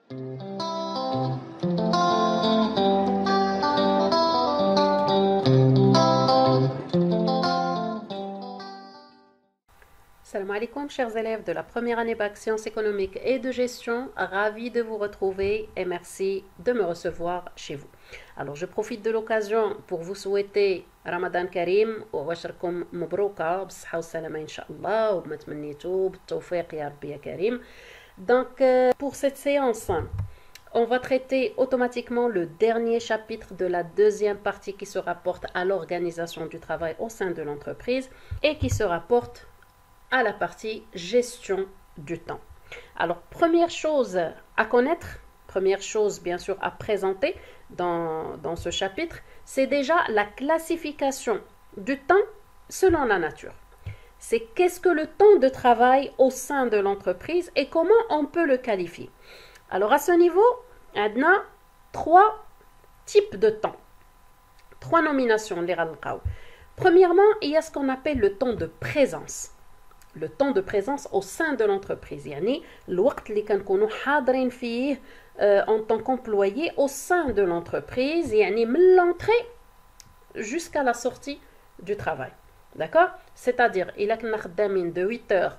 Salam alaikum chers élèves de la première année bac sciences économiques et de gestion, ravi de vous retrouver et merci de me recevoir chez vous. Alors je profite de l'occasion pour vous souhaiter Ramadan Karim وبشركم مبروكة بالصحة والسلامة إن شاء الله وبما تمنيتوا بالتوفيق يا ربي يا كريم. Donc pour cette séance, on va traiter automatiquement le dernier chapitre de la deuxième partie qui se rapporte à l'organisation du travail au sein de l'entreprise et qui se rapporte à la partie gestion du temps. Alors, première chose à connaître, première chose bien sûr à présenter dans ce chapitre, c'est déjà la classification du temps selon la nature. C'est qu'est-ce que le temps de travail au sein de l'entreprise et comment on peut le qualifier. Alors, à ce niveau, on a trois types de temps, trois nominations. Premièrement, il y a ce qu'on appelle le temps de présence. Le temps de présence au sein de l'entreprise. يعني الوقت اللي كنكونوا حاضرين فيه en tant qu'employé au sein de l'entreprise, يعني من l'entrée jusqu'à la sortie du travail. D'accord? C'est-à-dire, إلا كنا خدامين de 8h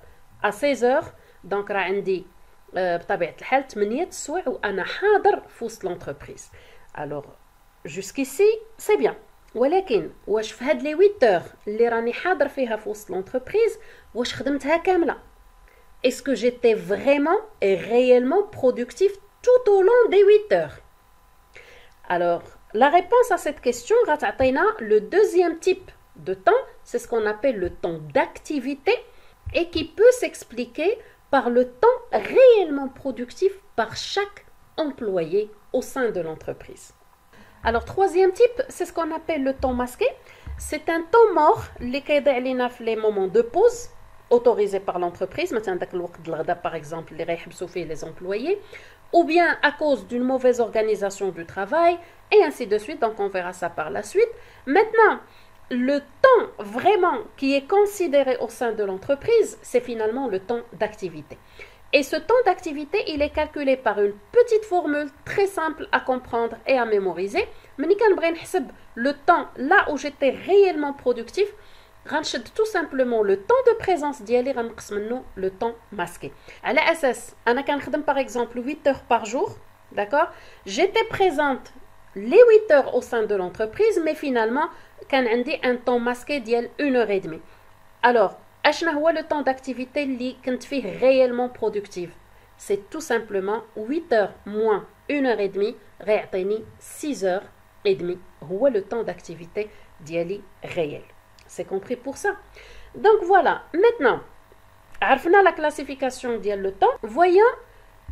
à 16h, donc راه عندي بطبيعة الحال 8 السوايع وأنا حاضر في وسط l'entreprise. Alors, jusqu'ici, c'est bien. ولكن واش في هاد لي 8 heures اللي راني حاضر فيها في وسط l'entreprise واش خدمتها كامله؟ Est-ce que j'étais vraiment et réellement productif tout au long des 8 heures? Alors, la réponse à cette question غتعطينا le deuxième type de temps, c'est ce qu'on appelle le temps d'activité et qui peut s'expliquer par le temps réellement productif par chaque employé au sein de l'entreprise. Alors, troisième type, c'est ce qu'on appelle le temps masqué. C'est un temps mort, les moments de pause autorisés par l'entreprise, par exemple, les employés, ou bien à cause d'une mauvaise organisation du travail, et ainsi de suite. Donc, on verra ça par la suite. Maintenant, le temps vraiment qui est considéré au sein de l'entreprise, c'est finalement le temps d'activité. Et ce temps d'activité, il est calculé par une petite formule très simple à comprendre et à mémoriser. Mais le temps là où j'étais réellement productif, tout simplement le temps de présence d'y le temps masqué. À l'ASS, par exemple 8 heures par jour, d'accord? J'étais présente les 8 heures au sein de l'entreprise, mais finalement, quand on un temps masqué d'y 1 heure et demie. Alors, أشنا هو le temps d'activité اللي كنت فيه réellement productive? C'est tout simplement 8 heures moins 1 heure et demie غيعطيني 6 heures et demie هو le temps d'activité ديالي réel. C'est compris pour ça? Donc voilà, maintenant عرفنا la classification ديال le temps, voyons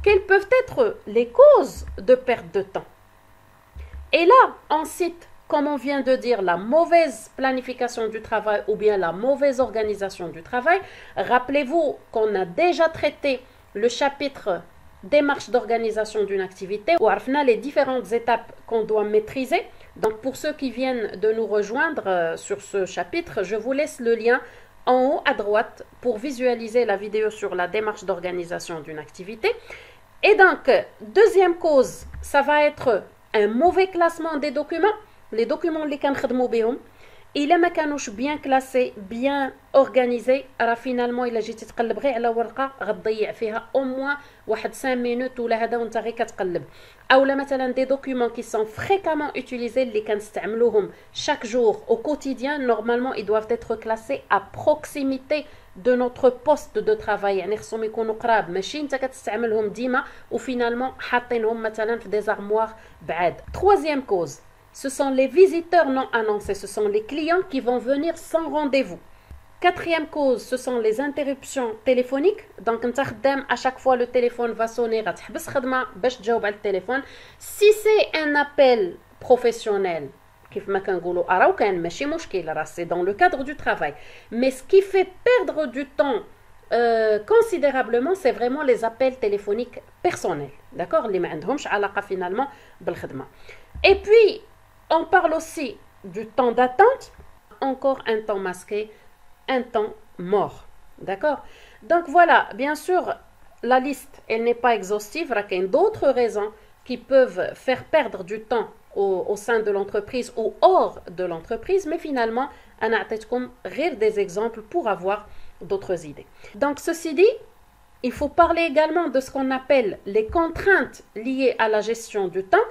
quelles peuvent être les causes de perte de temps. Et là, on cite, comme on vient de dire, la mauvaise planification du travail ou bien la mauvaise organisation du travail. Rappelez-vous qu'on a déjà traité le chapitre démarche d'organisation d'une activité où on a les différentes étapes qu'on doit maîtriser. Donc pour ceux qui viennent de nous rejoindre sur ce chapitre, je vous laisse le lien en haut à droite pour visualiser la vidéo sur la démarche d'organisation d'une activité. Et donc, deuxième cause, ça va être un mauvais classement des documents. Les documents اللي كنخدموا بهم الا ما كانوش bien classés, bien organisés, راه finalement الا جيتي تقلب غير على ورقه غتضيع فيها au moins واحد 5 minutes ولا هذا وانت غير كتقلب. اولا مثلا des documents qui sont fréquemment utilisés اللي كنستعملوهم chaque jour au quotidien, normalement ils doivent être classés à proximité de notre poste de travail. يعني خصهم يكونوا قراب ماشي انت كتستعملهم ديما وفينالمون حاطينهم مثلا في des armoires بعاد. Troisième cause, ce sont les visiteurs non annoncés, ce sont les clients qui vont venir sans rendez-vous. Quatrième cause, ce sont les interruptions téléphoniques. Donc, à chaque fois le téléphone va sonner, si c'est un appel professionnel, c'est dans le cadre du travail. Mais ce qui fait perdre du temps considérablement, c'est vraiment les appels téléphoniques personnels. D'accord? Finalement. Et puis, on parle aussi du temps d'attente, encore un temps masqué, un temps mort. D'accord? Donc voilà, bien sûr, la liste, elle n'est pas exhaustive, il y a d'autres raisons qui peuvent faire perdre du temps au sein de l'entreprise ou hors de l'entreprise, mais finalement, on a des exemples pour avoir d'autres idées. Donc, ceci dit, il faut parler également de ce qu'on appelle les contraintes liées à la gestion du temps,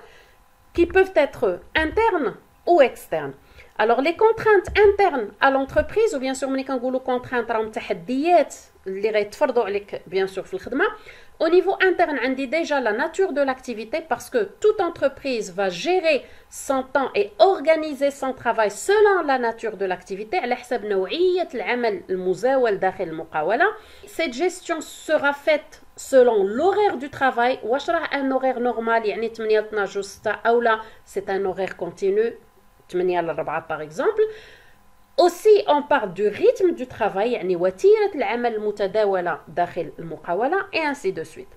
qui peuvent être internes ou externes. Alors, les contraintes internes à l'entreprise, ou bien sûr, ملي كنقولوا contraintes راهم تحديات اللي غيتفرضوا عليك bien sûr في الخدمة. Au niveau interne, on dit déjà la nature de l'activité parce que toute entreprise va gérer son temps et organiser son travail selon la nature de l'activité. على حسب نوعية العمل المزاول داخل المقاولة. Cette gestion sera faite selon l'horaire du travail. واش راه un horaire normal يعني 8 ل 12 6 أو لا c'est un horaire continu 8 ل 4 par exemple. Aussi, on parle du rythme du travail, يعني وتيرة العمل المتداولة داخل المقاولة, et ainsi de suite.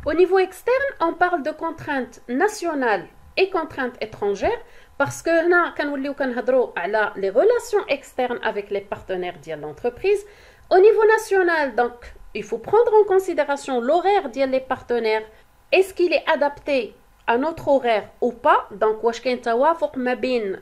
Au niveau externe, on parle de contraintes nationales et contraintes étrangères, parce que هنا كنوليو كنهضروا على les relations externes avec les partenaires ديال l'entreprise. Au niveau national, donc, il faut prendre en considération l'horaire ديال les partenaires. Est-ce qu'il est adapté à notre horaire ou pas. Donc واش كاين توافق ما بين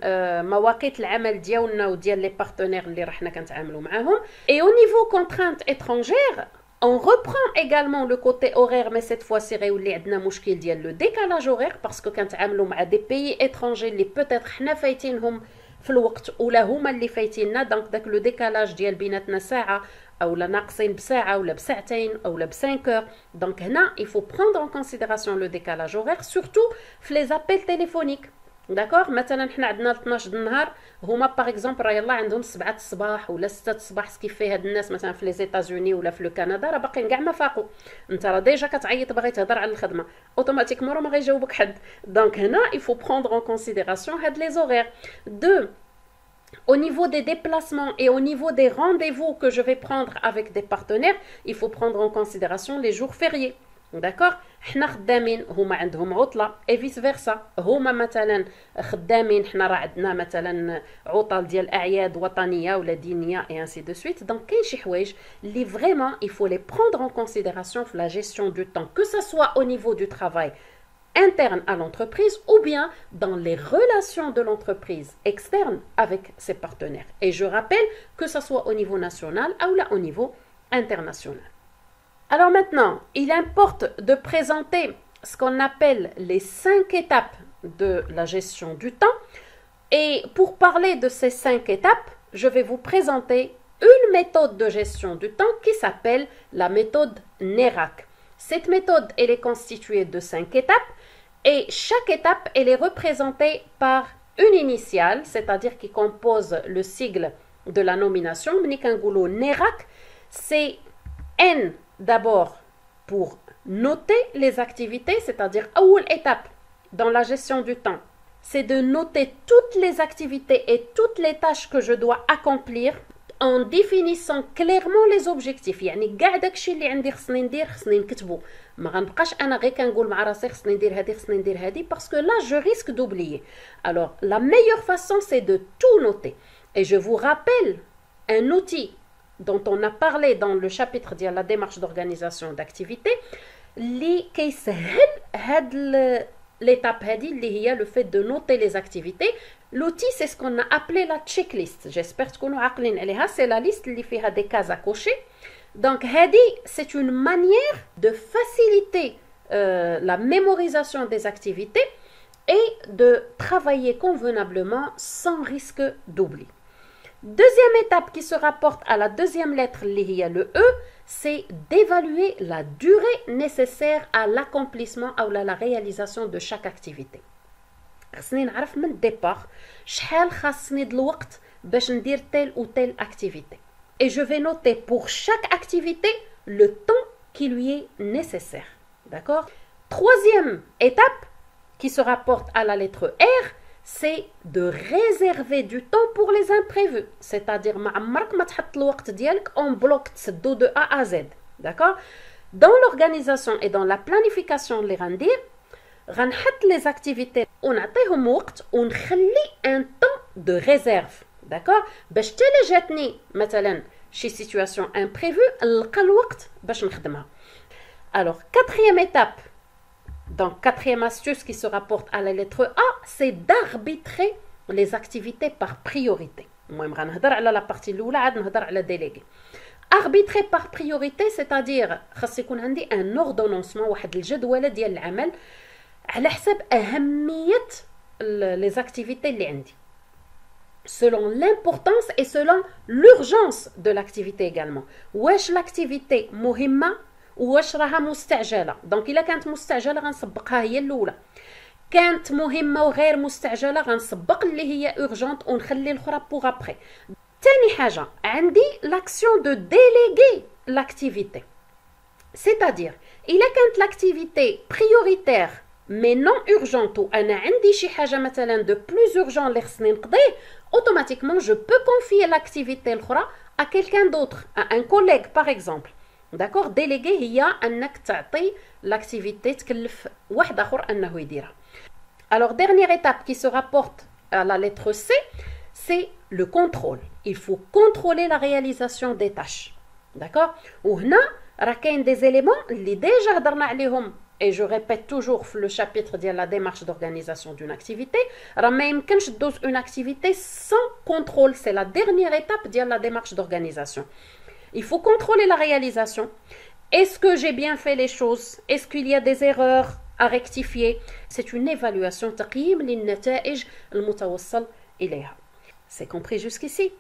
مواقيت العمل ديالنا وديال لي بارتنير اللي راحنا كنتعاملوا معاهم. Et au niveau contraintes étrangères, on reprend également le côté horaire, mais cette fois-ci غيولي عندنا مشكل ديال le décalage horaire parce que كنتعاملوا مع des pays étrangers اللي peut-être حنا فايتينهم في الوقت ولا هما اللي فايتيننا. دونك داك لو ديكالاج ديال بيناتنا ساعه ou la ناقصين بساعة ou بساعتين ou ب 5 heures. Donc هنا il faut prendre en considération le décalage horaire, surtout في les appels téléphoniques. D'accord. مثلا حنا عندنا 12 النهار, هما باغ اكزومبل راه يلاه عندهم 7 الصباح ولا 6 الصباح. كيف فيه هاد الناس مثلا في لي زيتازوني ولا في لو كندا راه باقيين كاع ما فاقوا. انت راه ديجا كتعيط باغي تهضر على الخدمه اوتوماتيكمون ما غيجاوبك حد. دونك هنا il faut prendre en considération هاد les horaires. Deux, au niveau des déplacements et au niveau des rendez-vous que je vais prendre avec des partenaires, il faut prendre en considération les jours fériés. D'accord. حنا خدامين هما عندهم عطلة et vice versa. هما مثلا خدامين حنا راه عندنا مثلا عطل ديال أعياد وطنية ولا دينية et ainsi de suite. Donc كاين شي حوايج اللي vraiment il faut les prendre en considération في la gestion du temps, que ça soit au niveau du travail interne à l'entreprise ou bien dans les relations de l'entreprise externe avec ses partenaires. Et je rappelle que ce soit au niveau national ou là au niveau international. Alors maintenant, il importe de présenter ce qu'on appelle les 5 étapes de la gestion du temps. Et pour parler de ces 5 étapes, je vais vous présenter une méthode de gestion du temps qui s'appelle la méthode NERAC. Cette méthode, elle est constituée de 5 étapes. Et chaque étape, elle est représentée par une initiale, c'est-à-dire qui compose le sigle de la nomination. NERAC, c'est N d'abord pour noter les activités, c'est-à-dire première étape dans la gestion du temps, c'est de noter toutes les activités et toutes les tâches que je dois accomplir en définissant clairement les objectifs. يعني كاع داكشي اللي عندي خصني ندير خصني نكتبو. ما غنبقاش انا غير كنقول مع راسي خصني ندير هادي خصني ندير هادي parce que là je risque d'oublier. Alors la meilleure façon c'est de tout noter. Et je vous rappelle un outil dont on a parlé dans le chapitre de la démarche d'organisation d'activité اللي كيسهل هاد l'étape هادي اللي هي le fait de noter les activités. L'outil, c'est ce qu'on a appelé la checklist. J'espère que vous avez compris. C'est la liste qui a des cases à cocher. Donc, c'est une manière de faciliter la mémorisation des activités et de travailler convenablement sans risque d'oubli. Deuxième étape qui se rapporte à la deuxième lettre, le E, c'est d'évaluer la durée nécessaire à l'accomplissement ou à la réalisation de chaque activité. خصني نعرف من الديبار شحال خاصني د الوقت باش ندير telle ou telle activité. Et je vais noter pour chaque activité le temps qui lui est nécessaire. D'accord? Troisième étape qui se rapporte à la lettre R, c'est de réserver du temps pour les imprévus. C'est-à-dire ما عمرك ما تحط الوقت ديالك en bloc تسدو de A à Z. D'accord? Dans l'organisation et dans la planification اللي غندير غنحط les activités ونعطيهم وقت ونخلي un temps de réserve. D'accord? باش تالي جاتني مثلا شي situation imprévue نلقى الوقت باش نخدمها. Alors, quatrième étape, donc quatrième astuce qui se rapporte à la lettre A, c'est d'arbitrer les activités par priorité. المهم غنهضر على la partie الأولى عاد نهضر على délégué. Arbitrer par priorité, c'est-à-dire خاص يكون عندي un ordonnancement واحد الجدولة ديال العمل على حسب أهمية les activités اللي عندي. Selon l'importance et selon l'urgence de l'activité également. واش l'activité مهمة واش راها مستعجلة. دونك إلا كانت مستعجلة غنسبقها هي الأولى. كانت مهمة وغير مستعجلة غنسبق اللي هي urgente ونخلي الأخرى pour après. تاني حاجة عندي l'action de déléguer l'activité. C'est-à-dire, إلا كانت l'activité prioritaire mais non urgente ou أنا عندي شي حاجة مثلا de plus urgent اللي خصني نقضيه, automatiquement je peux confier l'activité الأخرى à quelqu'un d'autre, à un collègue par exemple. D'accord? Déléguer هي أنك تعطي l'activité تكلف واحد آخر أنه يديرها. Alors, dernière étape qui se rapporte à la lettre C, c'est le contrôle. Il faut contrôler la réalisation des tâches. D'accord? وهنا راه كاين des éléments اللي déjà هضرنا عليهم et je répète toujours le chapitre de la démarche d'organisation d'une activité. راه ما يمكنش دوز une activité sans contrôle. C'est la dernière étape de la démarche d'organisation. Il faut contrôler la réalisation. Est-ce que j'ai bien fait les choses? Est-ce qu'il y a des erreurs à rectifier? C'est une évaluation تقييم للنتائج المتوصل إليها. C'est compris jusqu'ici?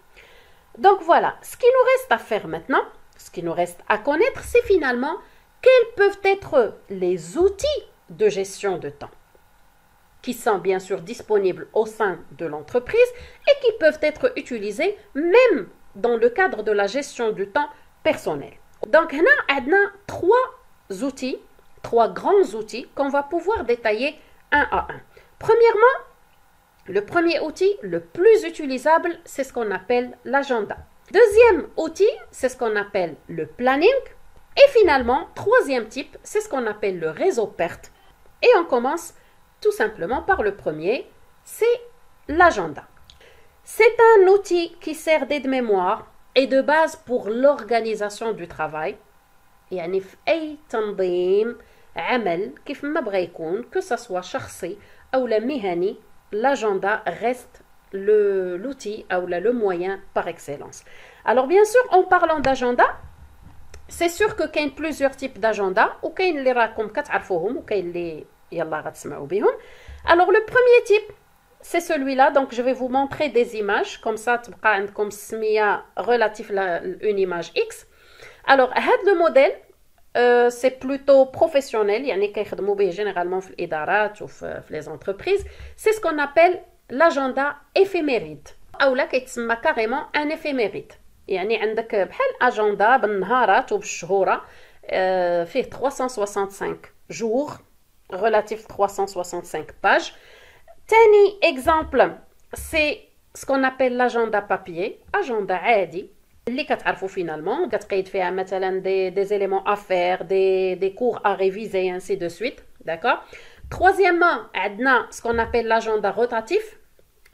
Donc voilà, ce qui nous reste à faire maintenant, ce qui nous reste à connaître, c'est finalement quels peuvent être les outils de gestion de temps qui sont bien sûr disponibles au sein de l'entreprise et qui peuvent être utilisés même dans le cadre de la gestion du temps personnel. Donc, on a trois grands outils qu'on va pouvoir détailler un à un. Premièrement, le premier outil le plus utilisable, c'est ce qu'on appelle l'agenda. Deuxième outil, c'est ce qu'on appelle le planning. Et finalement, troisième type, c'est ce qu'on appelle le réseau PERT. Et on commence tout simplement par le premier, c'est l'agenda. C'est un outil qui sert d'aide-mémoire et de base pour l'organisation du travail. يعني في أي تنظيم عمل كيف ما بغى يكون que ça soit شخصي أو مهني, l'agenda reste l'outil ou le moyen par excellence. Alors bien sûr, en parlant d'agenda, c'est sûr que كاين plusieurs types d'agenda وكاين اللي راكم كتعرفوهم وكاين اللي يلا غتسمعوا بهم. Alors le premier type, c'est celui-là, donc je vais vous montrer des images, comme ça تبقى عندكم السمية relatif à une image X. Alors, هذا le modèle, c'est plutôt professionnel, يعني كيخدموا به généralement في الإدارات وفي les entreprises. C'est ce qu'on appelle l'agenda éphéméride. أو لا كيتسمى carrément un éphéméride. يعني عندك بحال agenda بالنهارات وبالشهورة فيه 365 jours, relatif 365 pages. Tani exemple, c'est ce qu'on appelle l'agenda papier, agenda عادي اللي كتعرفوا finalement كتقيد فيها مثلا des éléments à faire, des cours à réviser, ainsi de suite, d'accord? Troisièmement, عندنا ce qu'on appelle l'agenda rotatif.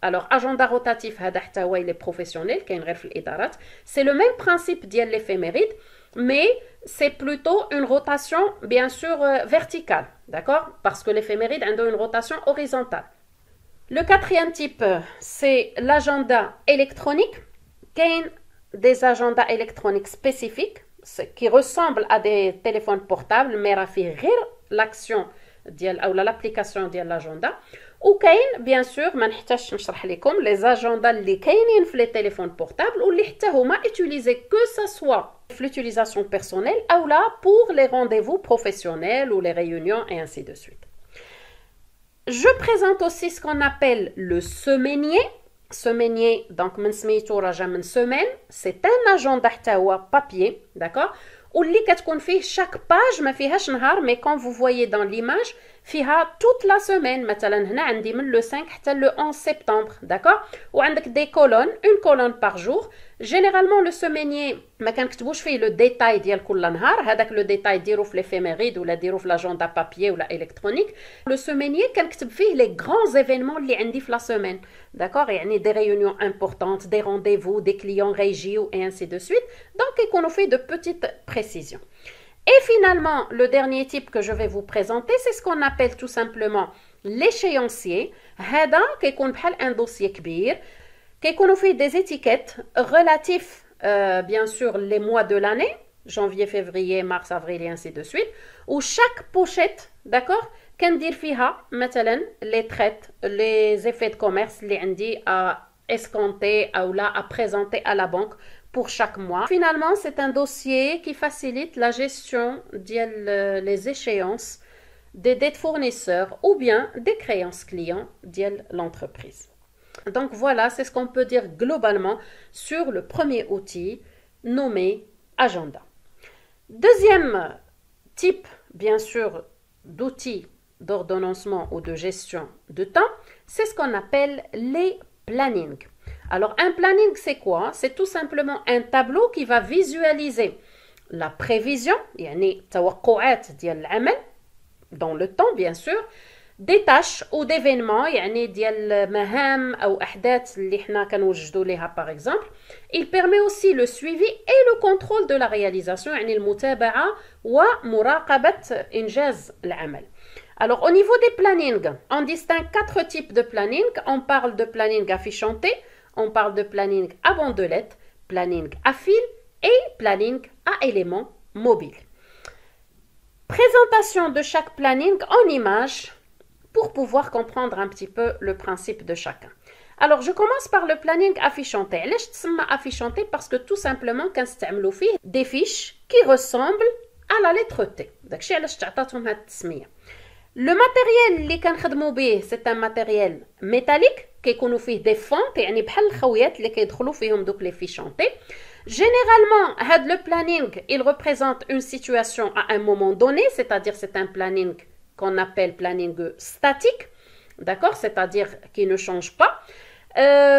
Alors, agenda rotatif هذا حتى هو il est professionnel, كاين غير في الإدارات. C'est le même principe ديال l'éphéméride, mais c'est plutôt une rotation bien sûr verticale, d'accord? Parce que l'éphéméride a une rotation horizontale. Le quatrième type, c'est l'agenda électronique. Il y a des agendas électroniques spécifiques qui ressemblent à des téléphones portables, mais il y a l'action ou l'application de l'agenda. Ou bien sûr, je vais vous les agendas qui sont dans les téléphones portables ou qui sont utilisés que ce soit pour l'utilisation personnelle ou là pour les rendez-vous professionnels ou les réunions et ainsi de suite. Je présente aussi ce qu'on appelle le semainier. Semainier, donc, une semaine, c'est un agenda papier, d'accord? Où chaque page, mais quand vous voyez dans l'image, toute la semaine, le 5 le 11 septembre, d'accord? Ou des colonnes, une colonne par jour. Généralement, le semainier, ما كنكتبوش فيه le détail ديال كل نهار, هذاك le détail ديرو في l'éphéméride ولا ديرو في l'agenda papier ولا électronique. Le semainier كنكتب فيه les grands événements اللي عندي في la semaine, d'accord? يعني des réunions importantes, des rendez-vous, des clients régis et ainsi de suite. Donc, يكونوا فيه de petites précisions. Et finalement, le dernier type que je vais vous présenter, c'est ce qu'on appelle tout simplement l'échéancier. هذا كيكون بحال un dossier كبير كيكونوا فيه des étiquettes relatifs bien sûr les mois de l'année, janvier, février, mars, avril et ainsi de suite, où chaque pochette, d'accord, كندير فيها مثلا les traites, les effets de commerce اللي عندي à escompter ou là à présenter à la banque pour chaque mois. Finalement, c'est un dossier qui facilite la gestion des échéances des dettes fournisseurs ou bien des créances clients de l'entreprise. Donc voilà, c'est ce qu'on peut dire globalement sur le premier outil nommé agenda. Deuxième type, bien sûr, d'outils d'ordonnancement ou de gestion de temps, c'est ce qu'on appelle les plannings. Alors un planning, c'est quoi? C'est tout simplement un tableau qui va visualiser la prévision, يعني توقعات ديال العمل dans le temps bien sûr, des tâches ou d'événements يعني ديال مهام أو أحداث اللي حنا كنوجدوا ليها par exemple. Il permet aussi le suivi et le contrôle de la réalisation يعني المتابعة ومراقبة إنجاز العمل. Alors au niveau des plannings, on distingue 4 types de planning. On parle de planning affichanté, on parle de planning à bandelette, planning à fil et planning à éléments mobiles. Présentation de chaque planning en images pour pouvoir comprendre un petit peu le principe de chacun. Alors, je commence par le planning affichanté. علاش تسمى affichanté? Parce que tout simplement كنستعملوا فيه des fiches qui ressemblent à la lettre T. داكشي علاش تعطاتهم هاد التسمية. Le matériel اللي كنخدموا به c'est un matériel métallique كيكونوا فيه des fonds يعني بحال الخويات اللي كيدخلوا فيهم دوك les fiches chantés. Généralement, le planning, il représente une situation à un moment donné, c'est-à-dire c'est un planning qu'on appelle planning statique, d'accord, c'est-à-dire qui ne change pas.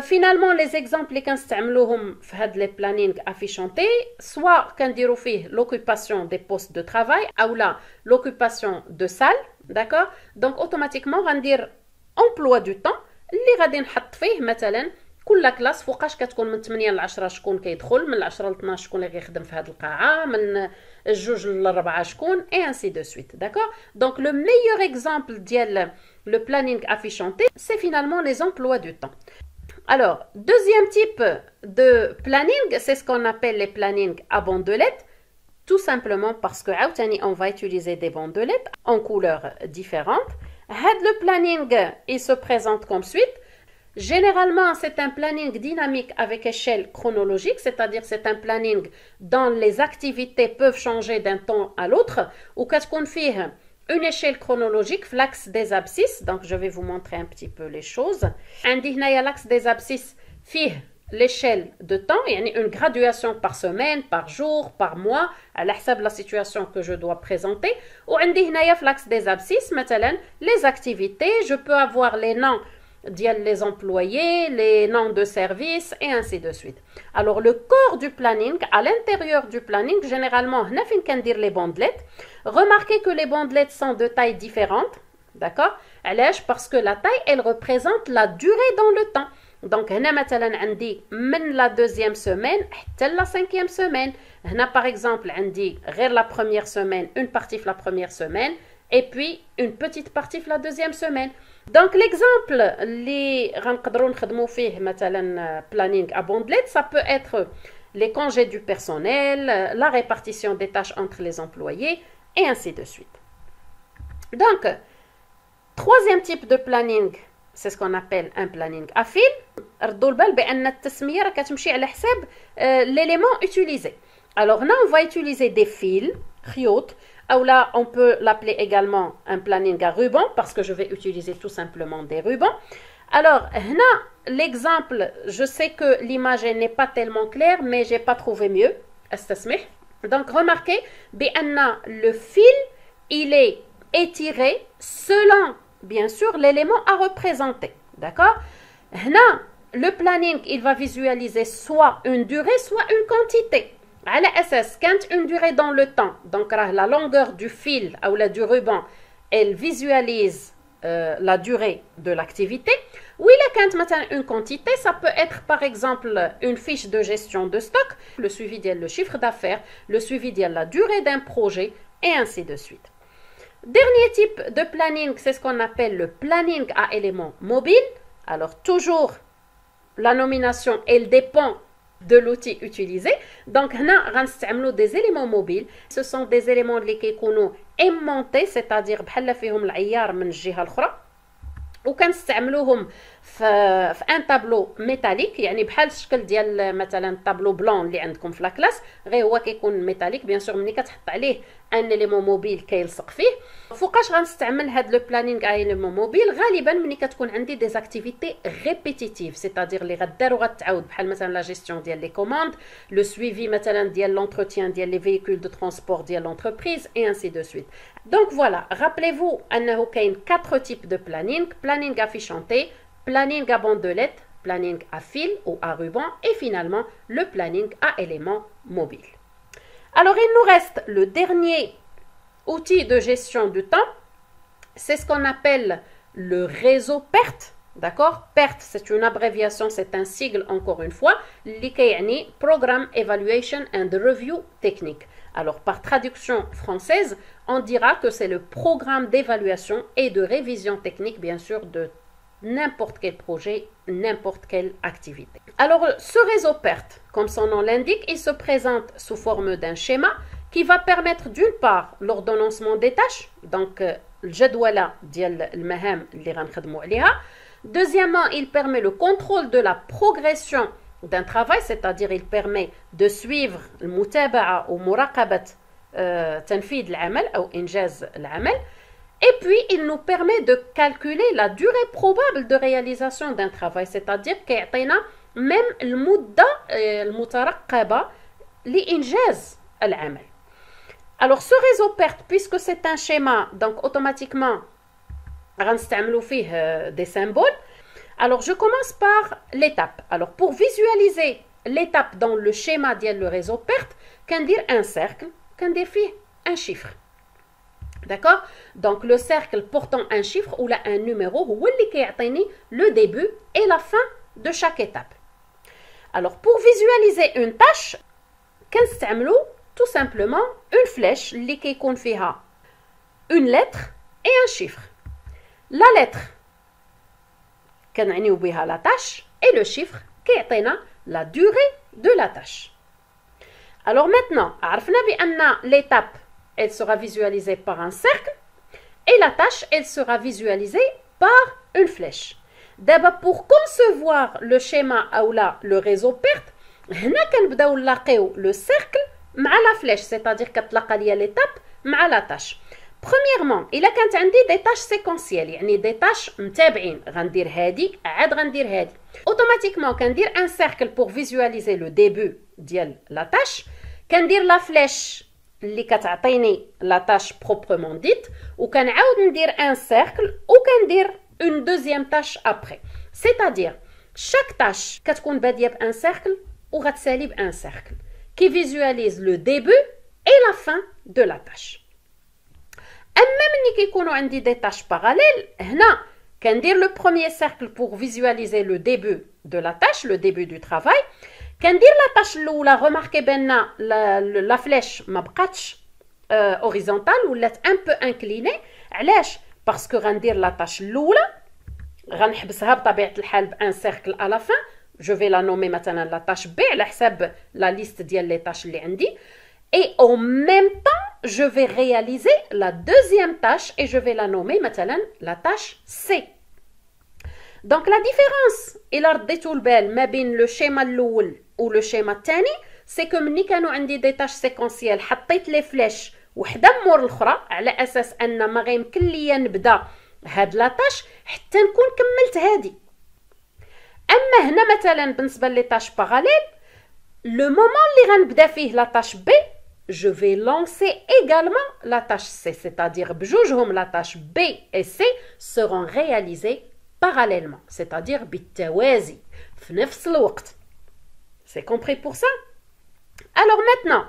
Finalement, les exemples les كنستعملوهم في هاد les plannings affichantés, soit كنديروا فيه l'occupation des postes de travail ou là l'occupation de salles, d'accord. Donc automatiquement غندير emploi du temps اللي غادي نحط فيه مثلا كل كلاس فوقاش كتكون من 8 ل 10 شكون كيدخل، من 10 ل 12 شكون اللي غيخدم في هذه القاعه، من 2 ل 4 شكون et ainsi de suite, d'accord. Donc le meilleur exemple ديال le planning affichanté, c'est finalement les emplois du temps. Alors, deuxième type de planning, c'est ce qu'on appelle les plannings à bandelettes, tout simplement parce que on va utiliser des bandelettes en couleurs différentes. Le planning, il se présente comme suite. Généralement, c'est un planning dynamique avec échelle chronologique, c'est-à-dire c'est un planning dont les activités peuvent changer d'un temps à l'autre, ou كتكون فيه une échelle chronologique, l'axe des abscisses. Donc, je vais vous montrer un petit peu les choses. عندي هنايا l'axe des abscisses فيه l'échelle de temps, يعني une graduation par semaine, par jour, par mois, على حسب la situation que je dois présenter. وعندي هنايا في l'axe des abscisses مثلا les activités, je peux avoir les noms les employés, les noms de service et ainsi de suite. Alors le corps du planning, à l'intérieur du planning, généralement, هنا فين كندير les bandelettes. Remarquez que les bandelettes sont de tailles différentes, d'accord? علاش? Parce que la taille, elle représente la durée dans le temps. Donc هنا مثلا عندي من la deuxième semaine حتى la cinquième semaine. هنا par exemple عندي غير la première semaine, une partie de la première semaine et puis une petite partie de la deuxième semaine. Donc l'exemple اللي غنقدروا نخدموا فيه مثلا planning à bandelette, ça peut être les congés du personnel, la répartition des tâches entre les employés et ainsi de suite. Donc troisième type de planning, c'est ce qu'on appelle un planning à fil. ردوا البال بان التسميه راه كتمشي على حساب l'élément utilisé. Alors là on va utiliser des fils, خيوط. Ou là, on peut l'appeler également un planning à ruban parce que je vais utiliser tout simplement des rubans. Alors, là, l'exemple, je sais que l'image n'est pas tellement claire, mais je n'ai pas trouvé mieux. Donc, remarquez, le fil, il est étiré selon, bien sûr, l'élément à représenter. D'accord? Là, le planning, il va visualiser soit une durée, soit une quantité. على أساس كانت une durée dans le temps, donc la longueur du fil ou du ruban, elle visualise la durée de l'activité. Ou il a une quantité, ça peut être par exemple une fiche de gestion de stock, le suivi de le chiffre d'affaires, le suivi de la durée d'un projet et ainsi de suite. Dernier type de planning, c'est ce qu'on appelle le planning à éléments mobiles. Alors toujours la nomination, elle dépend de l'outil utilisé. Donc, on a des éléments mobiles. Ce sont des éléments qui sont aimantés, c'est-à-dire بحال فيهم العيار من الجهة الأخرى. وكنستعملوهم في ان طابلو ميتاليك يعني بحال الشكل ديال مثلا طابلو بلون اللي عندكم في لاكلاس غير هو كيكون ميتاليك بيان سور ملي كتحط عليه ان ليمون موبيل كيلصق فيه. فوقاش غنستعمل هاد لو بلانينغ اي ليمون موبيل؟ غالبا ملي كتكون عندي دي زاكتيفيتي ريبيتيتيف سيتادير اللي غدار وغتعاود بحال مثلا لا جيستيون ديال لي كوموند لو سويفي مثلا ديال لونتروتيان ديال لي فييكول دو ترونسبور ديال لونتربريز اي انسي دو سويت. Donc voilà, rappelez-vous انه كاين 4 types de planning: planning à fiche hantée, planning à bandelette, planning à fil ou à ruban et finalement le planning à éléments mobiles. Alors il nous reste le dernier outil de gestion du temps, c'est ce qu'on appelle le réseau PERT. D'accord? PERT, c'est une abréviation, c'est un sigle encore une fois, اللي كيعني Program Evaluation and Review Technique. Alors par traduction française, on dira que c'est le programme d'évaluation et de révision technique, bien sûr, de n'importe quel projet, n'importe quelle activité. Alors ce réseau PERT, comme son nom l'indique, il se présente sous forme d'un schéma qui va permettre d'une part l'ordonnancement des tâches, donc الجدولة ديال المهام اللي غنخدموا عليها. Deuxièmement, il permet le contrôle de la progression d'un travail, c'est-à-dire il permet de suivre المتابعة ومراقبة تنفيذ العمل أو إنجاز العمل. Et puis, il nous permet de calculer la durée probable de réalisation d'un travail, c'est-à-dire كيعطينا même المدة المترقبة لإنجاز العمل. Alors, ce réseau PERT, puisque c'est un schéma, donc automatiquement, غنستعملوا فيه des symboles. Alors, je commence par l'étape. Alors, pour visualiser l'étape dans le schéma ديال le réseau PERT, كندير un cercle, كندير فيه un chiffre. D'accord? Donc, le cercle portant un chiffre ou là un numéro, هو اللي كيعطيني le début et la fin de chaque étape. Alors, pour visualiser une tâche, كنستعملوا tout simplement une flèche اللي كيكون فيها une lettre et un chiffre. La lettre كنعنيو بها la tâche et le chiffre كيعطينا la durée de la tâche. Alors maintenant, عرفنا بأن l'étape elle sera visualisée par un cercle et la tâche elle sera visualisée par une flèche. D'abord pour concevoir le schéma ou là le réseau PERT, هنا كنبداو نلاقيو le cercle مع la flèche, c'est-à-dire كتلاقى ليا l'étape مع la tâche. Premièrement, إلا كانت عندي des tâches séquentielles, يعني des tâches متابعين، غندير هادي عاد غندير هادي. Automatiquement, كندير un cercle pour visualiser le début ديال la tâche، كندير la flèche اللي كتعطيني la tâche proprement dite، وكنعاود ندير un cercle وكندير une deuxième tâche après. C'est-à-dire, chaque tâche كتكون بادية بun cercle وغتسالي بun cercle qui visualise le début et la fin de la tâche. أما ملي كيكونوا عندي des tâches parallèles هنا كندير le premier cercle pour visualiser le début de la tâche, le début du travail. كندير la tâche الأولى remarquez بأن la flèche ما بقاتش horizontale ولات un peu inclinée. علاش؟ parce que غندير la tâche الأولى غنحبسها بطبيعة الحال بun cercle à la fin. Je vais la nommer مثلا la tâche B على حساب la liste ديال les tâches اللي عندي. Et en même temps, je vais réaliser la deuxième tâche et je vais la nommer maintenant la tâche C. Donc la différence إلا رديتو البال ما بين le schéma الأول ou le schéma الثاني c'est que ملي كانوا عندي des tâches séquentielles حطيت les flèches وحده مور الأخرى على أساس أن ما غيمكن ليا نبدا هاد لا tâche حتى نكون كملت هادي. أما هنا مثلا بالنسبة لي tâches parallèles le moment اللي غنبدا فيه la tâche B je vais lancer également la tâche C, c'est-à-dire بجوجهم la tâche B et C seront réalisées parallèlement, c'est-à-dire بالتوازي في نفس الوقت. C'est compris pour ça? Alors maintenant,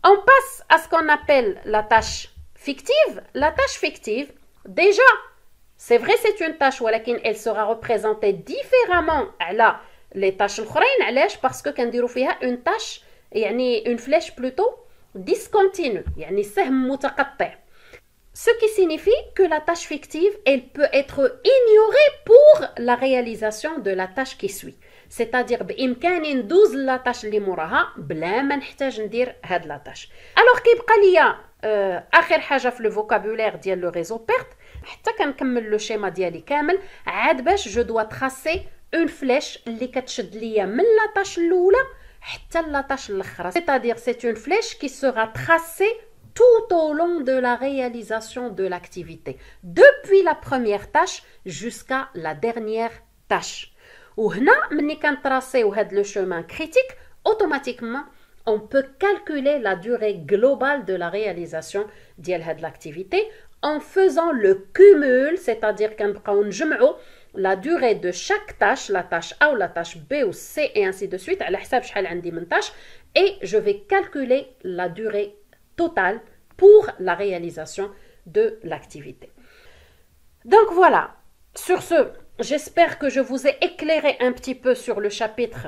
on passe à ce qu'on appelle la tâche fictive. La tâche fictive, déjà, C'est vrai, c'est une tâche, ولكن elle sera représentée différemment على les tâches الأخرين. علاش؟ parce que كنديروا فيها une tâche يعني une flèche plutôt discontinue يعني سهم متقطع. Ce qui signifie que la tâche fictive, elle peut être ignorée pour la réalisation de la tâche qui suit. C'est-à-dire بإمكاني ندوز لا tâche اللي موراها بلا ما نحتاج ندير هاد لا tâche. Alors كيبقى ليا آخر حاجة في le vocabulaire ديال le réseau perte حتى كنكمل لو شيما ديالي كامل عاد باش جو دوا تراسي اون فليش اللي كتشد ليا من لا tâche الأولى حتى لا tâche الأخرى. C'est-à-dire c'est une flèche qui sera tracée tout au long de la réalisation de l'activité, depuis la première tâche jusqu'à la dernière tâche. وهنا ملي كنطراسيو هاد لو chemin critique, automatiquement on peut calculer la durée globale de la réalisation ديال هاد l'activité en faisant le cumul, c'est-à-dire كنبقاو نجمعو la durée de chaque tâche, la tâche A ou la tâche B ou C et ainsi de suite, على حساب شحال عندي من tâche, et je vais calculer la durée totale pour la réalisation de l'activité. Donc voilà, sur ce, j'espère que je vous ai éclairé un petit peu sur le chapitre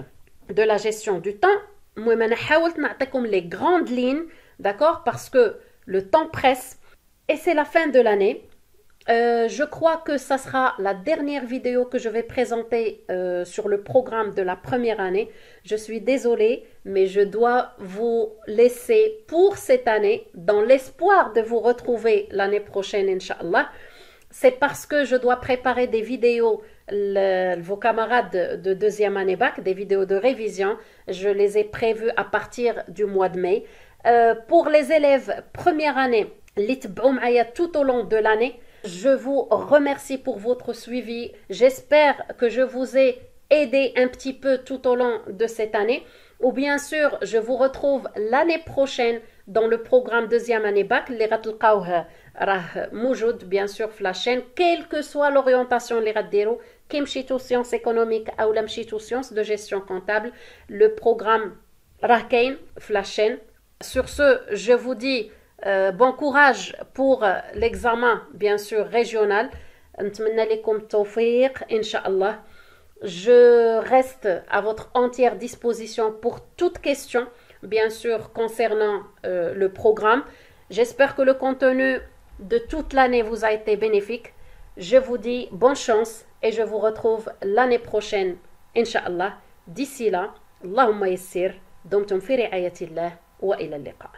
de la gestion du temps. Moi, je حاولت نعطيكم les grandes lignes, d'accord, parce que le temps presse et c'est la fin de l'année. Je crois que ça sera la dernière vidéo que je vais présenter sur le programme de la première année. Je suis désolée, mais je dois vous laisser pour cette année dans l'espoir de vous retrouver l'année prochaine, Inch'Allah. C'est parce que je dois préparer des vidéos, vos camarades de deuxième année bac, des vidéos de révision. Je les ai prévues à partir du mois de mai. Pour les élèves première année, tout au long de l'année, je vous remercie pour votre suivi. J'espère que je vous ai aidé un petit peu tout au long de cette année. Ou bien sûr, je vous retrouve l'année prochaine dans le programme deuxième année bac. Les غتلقاوه راه موجود bien sûr في la chaîne, quelle que soit l'orientation اللي غديروا, كي مشيتو sciences économiques ou مشيتو sciences de gestion comptable, le programme راه كاين في la chaîne. Sur ce, je vous dis bon courage pour l'examen bien sûr régional. نتمنى لكم التوفيق إن شاء الله. Je reste à votre entière disposition pour toute question, bien sûr, concernant le programme. J'espère que le contenu de toute l'année vous a été bénéfique. Je vous dis bonne chance et je vous retrouve l'année prochaine, Inch'Allah. D'ici là, Allahumma yassir, dumtum fi ri'ayati Allah wa ila al-liqa.